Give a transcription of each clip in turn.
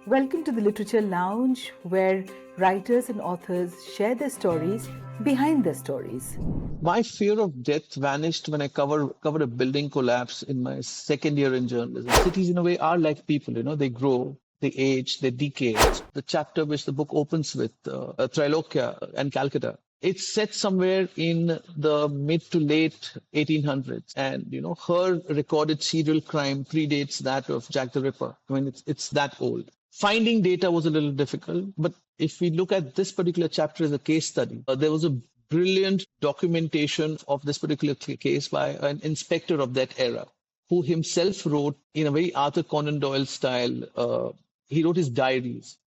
Welcome to the Literature Lounge, where writers and authors share their stories behind their stories. My fear of death vanished when I covered a building collapse in my second year in journalism. Cities, in a way, are like people. They grow, they age, they decay. The chapter which the book opens with, Trilokya and Calcutta, it's set somewhere in the mid to late 1800s, and her recorded serial crime predates that of Jack the Ripper. I mean, it's that old. Finding data was a little difficult, but if we look at this particular chapter as a case study, there was a brilliant documentation of this particular case by an inspector of that era, who himself wrote in a very Arthur Conan Doyle style. He wrote his diaries,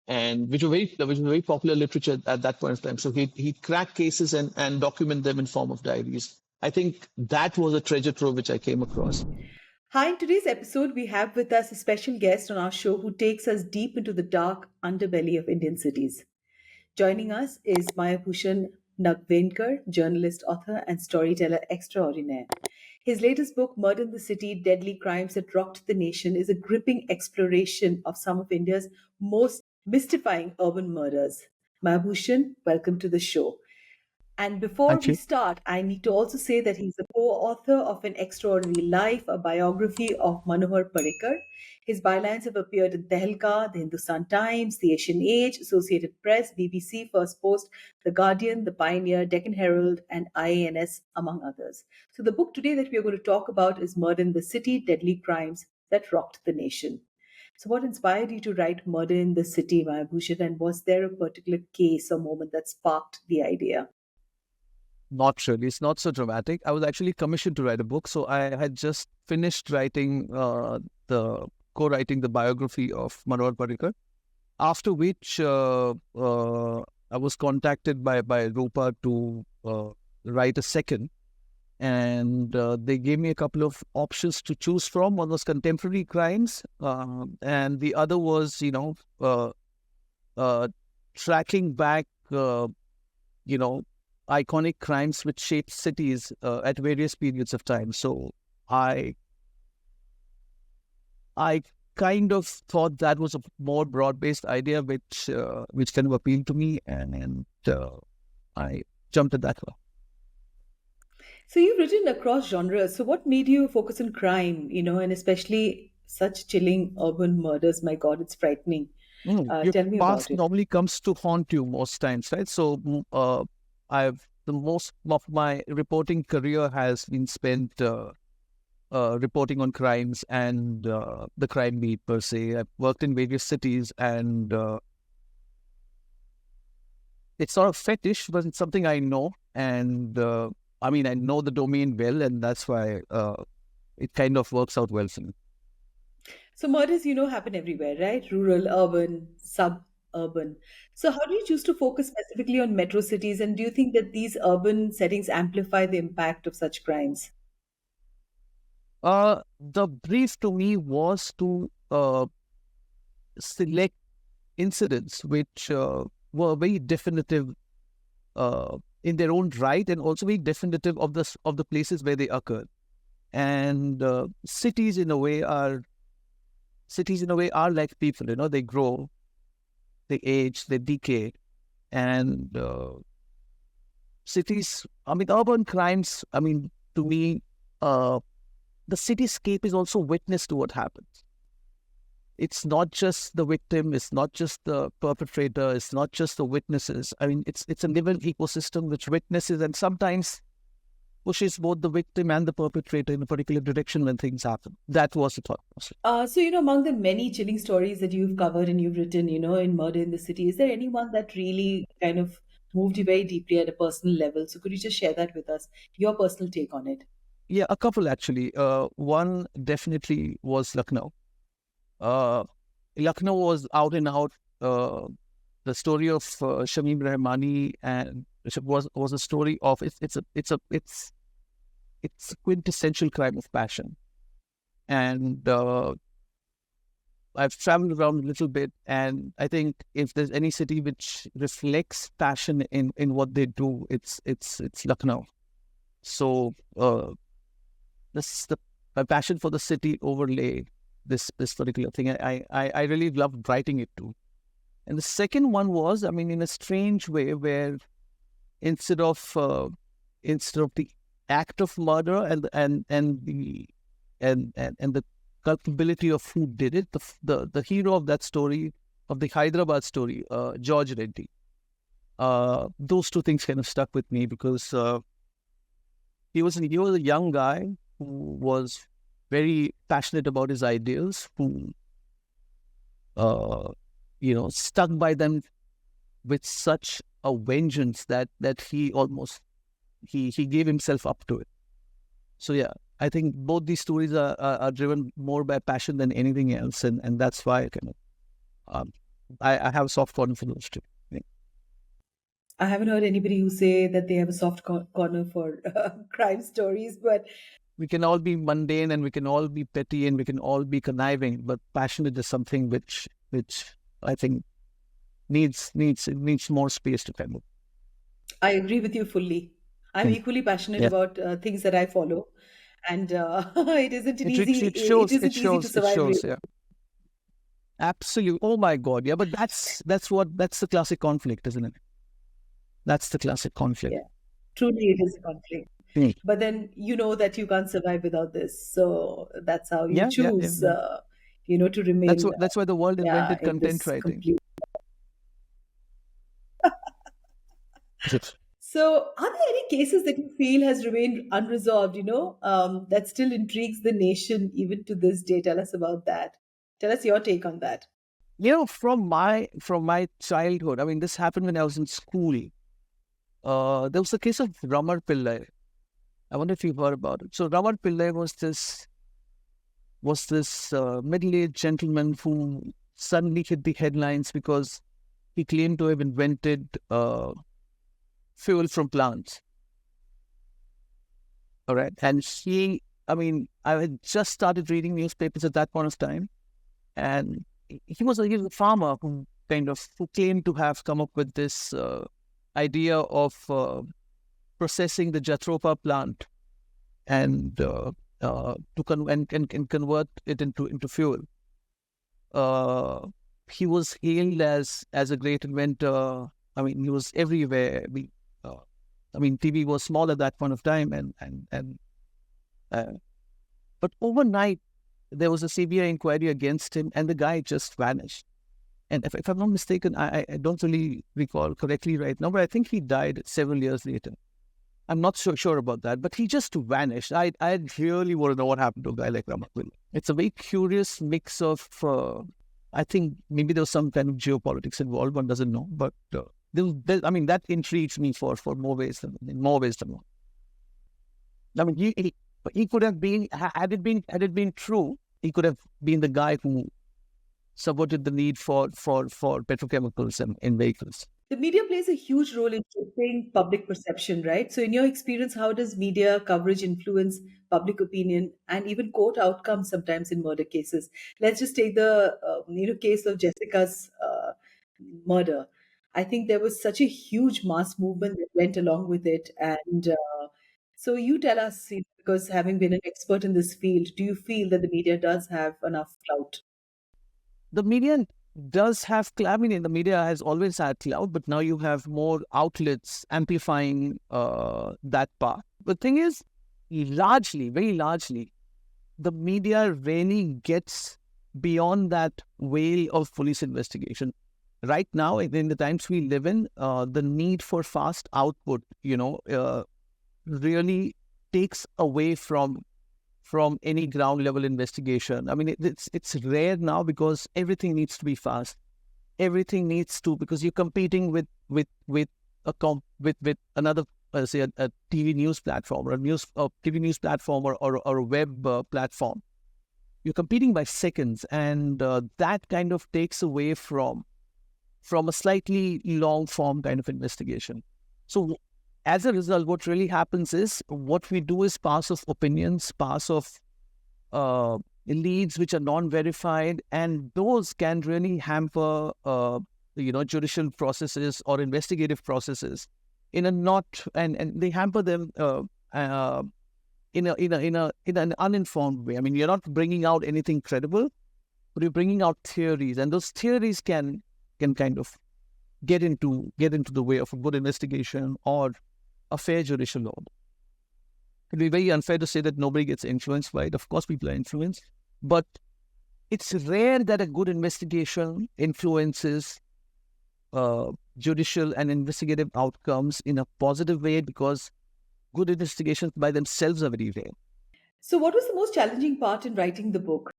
and which was very popular literature at that point in time. So he cracked cases and document them in form of diaries. I think that was a treasure trove which I came across. Hi, in today's episode, we have with us a special guest on our show who takes us deep into the dark underbelly of Indian cities. Joining us is Mayabhushan Nagvenkar, journalist, author, and storyteller extraordinaire. His latest book, Murder in the City: Deadly Crimes That Rocked the Nation, is a gripping exploration of some of India's most mystifying urban murders. Mayabhushan, welcome to the show. And before Thank we you. start, I need to also say that he's a co-author of An Extraordinary Life, a biography of Manohar Parrikar. His bylines have appeared in Tehelka, the Hindustan Times, the Asian Age, Associated Press, BBC, First Post, The Guardian, The Pioneer, Deccan Herald, and IANS, among others. So the book today that we are going to talk about is Murder in the City: Deadly Crimes That Rocked the Nation. So what inspired you to write Murder in the City, Mayabhushan, and was there a particular case or moment that sparked the idea? Not really. It's not so dramatic. I was actually commissioned to write a book, so I had just finished writing the co-writing the biography of Manohar Parrikar. After which, I was contacted by Rupa to write a second, and they gave me a couple of options to choose from. One was contemporary crimes, and the other was, tracking back, iconic crimes which shaped cities at various periods of time. So I kind of thought that was a more broad-based idea, which kind of appealed to me, and I jumped at that one. So you've written across genres. So what made you focus on crime, and especially such chilling urban murders? My God, it's frightening. Your Tell me about past it. normally comes to haunt you most times, right? So the most of my reporting career has been spent reporting on crimes and the crime beat per se. I've worked in various cities, and it's sort of fetish, but it's something I know, and I know the domain well, and that's why it kind of works out well for me. So murders, happen everywhere, right? Rural, urban, suburban. So how do you choose to focus specifically on metro cities? And do you think that these urban settings amplify the impact of such crimes? The brief to me was to select incidents which were very definitive in their own right, and also very definitive of the places where they occurred. And cities in a way are like people. They grow, they age, they decay, and cities. Urban crimes. To me, the cityscape is also witness to what happens. It's not just the victim, it's not just the perpetrator, it's not just the witnesses. It's a living ecosystem which witnesses and sometimes pushes both the victim and the perpetrator in a particular direction when things happen. That was the thought process. Among the many chilling stories that you've covered and you've written, in Murder in the City, is there anyone that really kind of moved you very deeply at a personal level? So could you just share that with us, your personal take on it? Yeah, a couple actually. One definitely was Lucknow. Lucknow was out and out. The story of Shamim Rahmani and was a story of it's a quintessential crime of passion. And I've traveled around a little bit, and I think if there's any city which reflects passion in what they do, it's Lucknow. So my passion for the city overlay this particular thing. I really loved writing it too. And the second one was, I mean, in a strange way, where instead of the act of murder and the culpability of who did it, the hero of that story, of the Hyderabad story, George Reddy. Those two things kind of stuck with me because he was a young guy who was very passionate about his ideals, who stuck by them with such a vengeance that he almost he gave himself up to it. So yeah, I think both these stories are driven more by passion than anything else, and that's why I have a soft corner for those two. Yeah. I haven't heard anybody who say that they have a soft corner for crime stories, but We can all be mundane and we can all be petty and we can all be conniving, but passionate is something which I think needs more space to kind of. I agree with you fully. I'm Mm. equally passionate Yeah, about things that I follow, and it isn't an easy. it It shows, isn't easy to survive. Really. Yeah, absolutely. Oh my God, yeah, but that's the classic conflict, isn't it? That's the classic conflict. Yeah, truly, it is a conflict. Mm. But then you know that you can't survive without this, so that's how you Yeah, yeah, yeah, choose. yeah. To remain. That's why the world Yeah, invented in content this writing. complete. Is it? So, are there any cases that you feel has remained unresolved? That still intrigues the nation even to this day. Tell us about that. Tell us your take on that. From my childhood, I mean, this happened when I was in school. There was a case of Ramar Pillai. I wonder if you've heard about it. So Ramar Pillai was this middle-aged gentleman who suddenly hit the headlines because he claimed to have invented fuel from plants. All right, and I had just started reading newspapers at that point of time, and he was a farmer who claimed to have come up with this idea of processing the Jatropha plant and and convert it into fuel. He was hailed as a great inventor. I mean, he was everywhere. TV was small at that point of time, but overnight there was a CBI inquiry against him, and the guy just vanished. And if I'm not mistaken, I don't really recall correctly right now, but I think he died several years later. I'm not so sure about that, but he just vanished. I really want to know what happened to a guy like Ramar Pillai. It's a very curious mix of, I think maybe there was some kind of geopolitics involved, one doesn't know, but that intrigues me for more ways than one. I mean, he could have been, had it been true, he could have been the guy who subverted the need for petrochemicals in vehicles. The media plays a huge role in shaping public perception, right? So, in your experience, how does media coverage influence public opinion and even court outcomes sometimes in murder cases? Let's just take the case of Jessica's murder. I think there was such a huge mass movement that went along with it, and so you tell us, because having been an expert in this field, do you feel that the media does have enough clout? The media does have clout. I mean, the media has always had clout, but now you have more outlets amplifying that part. The thing is, very largely, the media really gets beyond that veil of police investigation. Right now, in the times we live in, the need for fast output, really takes away from any ground level investigation. I mean, it's rare now because everything needs to be fast. Everything needs to, because you're competing with another, say a TV news platform or a TV news platform or a web platform. You're competing by seconds, and that kind of takes away from a slightly long form kind of investigation. So as a result, what really happens is what we do is pass of opinions, pass of leads which are non-verified, and those can really hamper, judicial processes or investigative processes and they hamper them in an uninformed way. I mean, you're not bringing out anything credible, but you're bringing out theories, and those theories can kind of get into the way of a good investigation or a fair judicial order. It'd be very unfair to say that nobody gets influenced by it. Of course, people are influenced, but it's rare that a good investigation influences judicial and investigative outcomes in a positive way, because good investigations by themselves are very rare. So, what was the most challenging part in writing the book?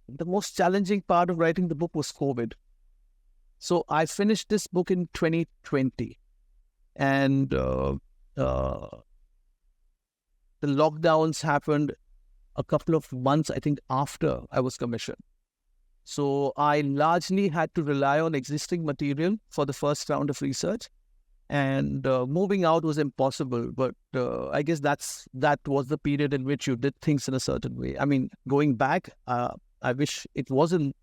The most challenging part of writing the book was COVID. So I finished this book in 2020, and the lockdowns happened a couple of months, I think, after I was commissioned. So I largely had to rely on existing material for the first round of research, and moving out was impossible. But I guess that was the period in which you did things in a certain way. I mean, going back, I wish it wasn't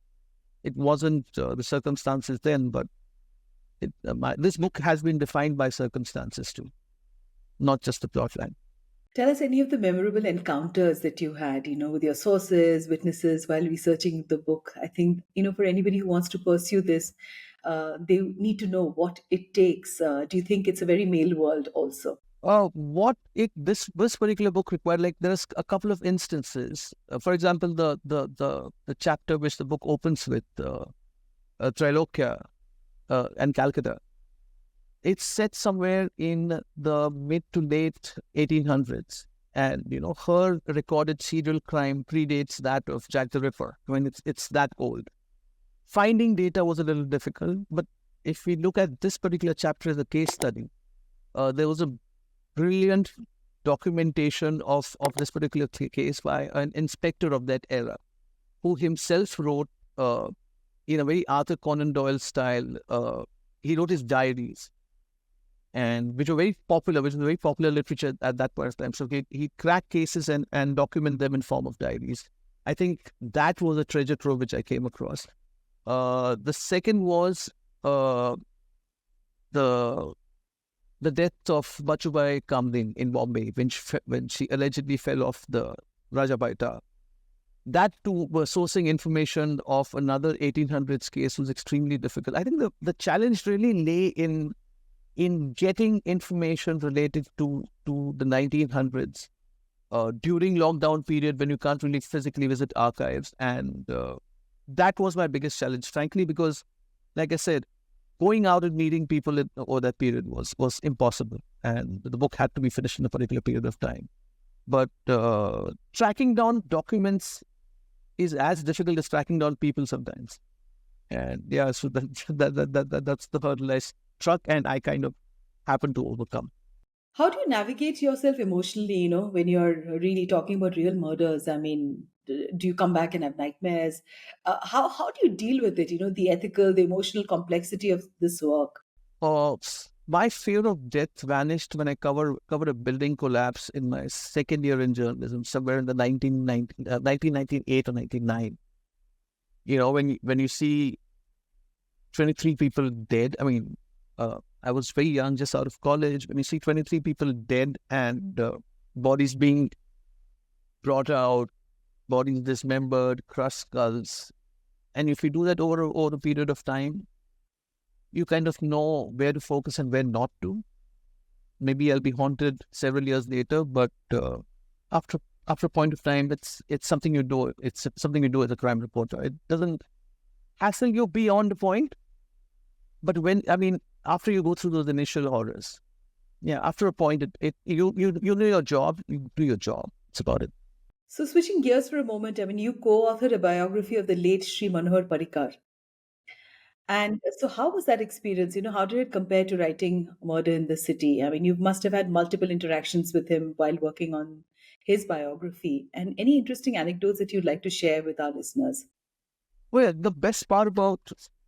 the circumstances then, but this book has been defined by circumstances too, not just the plot line. Tell us any of the memorable encounters that you had, with your sources, witnesses while researching the book. I think, for anybody who wants to pursue this, they need to know what it takes. Do you think it's a very male world also? This particular book required, like, there's a couple of instances. For example, the chapter which the book opens with, Trilokya and Calcutta. It's set somewhere in the mid to late 1800s, and her recorded serial crime predates that of Jack the Ripper. I mean, it's that old. Finding data was a little difficult, but if we look at this particular chapter as a case study, there was a brilliant documentation of this particular case by an inspector of that era, who himself wrote, in a very Arthur Conan Doyle style, he wrote his diaries, and which was very popular literature at that point of time. So he cracked cases and document them in form of diaries. I think that was a treasure trove which I came across. The second was the death of Bachubai Kamdin in Bombay, when she allegedly fell off the Rajabaita. That too, sourcing information of another 1800s case was extremely difficult. I think the challenge really lay in getting information related to the 1900s during lockdown period, when you can't really physically visit archives. And that was my biggest challenge, frankly, because, like I said, going out and meeting people over that period was impossible, and the book had to be finished in a particular period of time. But tracking down documents is as difficult as tracking down people sometimes. And yeah, so that's the hurdle I struck, and I kind of happened to overcome. How do you navigate yourself emotionally, when you're really talking about real murders? I mean, do you come back and have nightmares? How do you deal with it? The ethical, the emotional complexity of this work. My fear of death vanished when I covered a building collapse in my second year in journalism, somewhere in the 1998 or 1999. When you see 23 people dead, I mean, I was very young, just out of college. When you see 23 people dead and bodies being brought out, bodies dismembered, crushed skulls, and if you do that over a period of time, you kind of know where to focus and where not to. Maybe I'll be haunted several years later, but after a point of time, it's something you do. It's something you do as a crime reporter. It doesn't hassle you beyond the point. But after you go through those initial horrors, after a point, you know your job. You do your job. It's about it. So, switching gears for a moment, you co-authored a biography of the late Sri Manohar Parrikar. And so, how was that experience? How did it compare to writing Murder in the City? I mean, you must have had multiple interactions with him while working on his biography. And any interesting anecdotes that you'd like to share with our listeners? Well, the best part about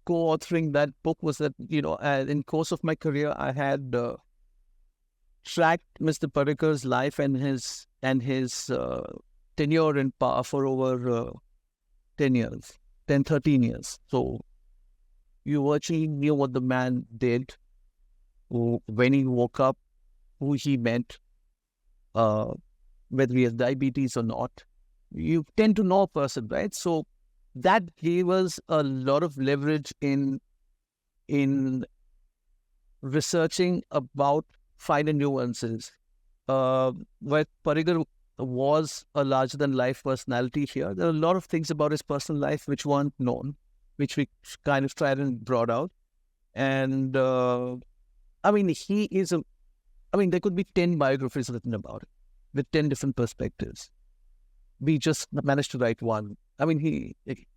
co-authoring that book was that, in course of my career, I had tracked Mr. Parrikar's life and his tenure in power for over 10 years, 10, 13 years. So you virtually knew what the man did, when he woke up, who he met, whether he has diabetes or not. You tend to know a person, right? So that gave us a lot of leverage in researching about finer nuances. Where Parigar was a larger than life personality here, there are a lot of things about his personal life which weren't known, which we kind of tried and brought out. And he is there could be 10 biographies written about it with 10 different perspectives. We just managed to write one. He's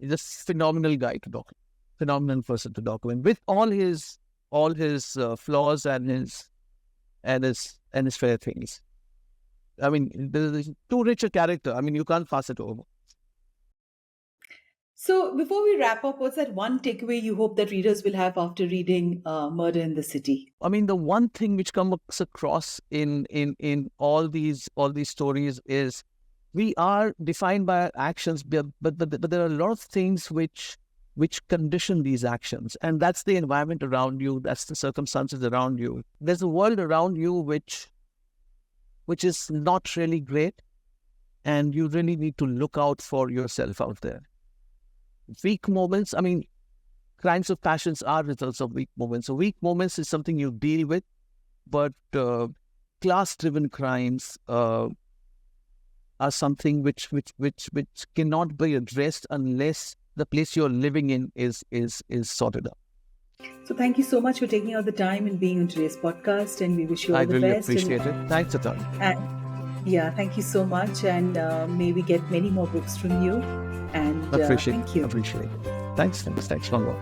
just phenomenal guy to document, phenomenal person to document with all his flaws and his fair things. There's too rich a character. You can't pass it over. So, before we wrap up, what's that one takeaway you hope that readers will have after reading Murder in the City? The one thing which comes across in all these stories is we are defined by our actions, but there are a lot of things which condition these actions, and that's the environment around you, that's the circumstances around you. There's a world around you which is not really great, and you really need to look out for yourself out there. Weak moments, crimes of passions are results of weak moments. So weak moments is something you deal with, but class-driven crimes are something which cannot be addressed unless the place you're living in is sorted out. So thank you so much for taking out the time and being on today's podcast, and we wish you all the really best. I really appreciate it. Thanks a ton. And thank you so much, and may we get many more books from you. And Appreciate thank you. Appreciate it. Thanks. Thanks, Ramar.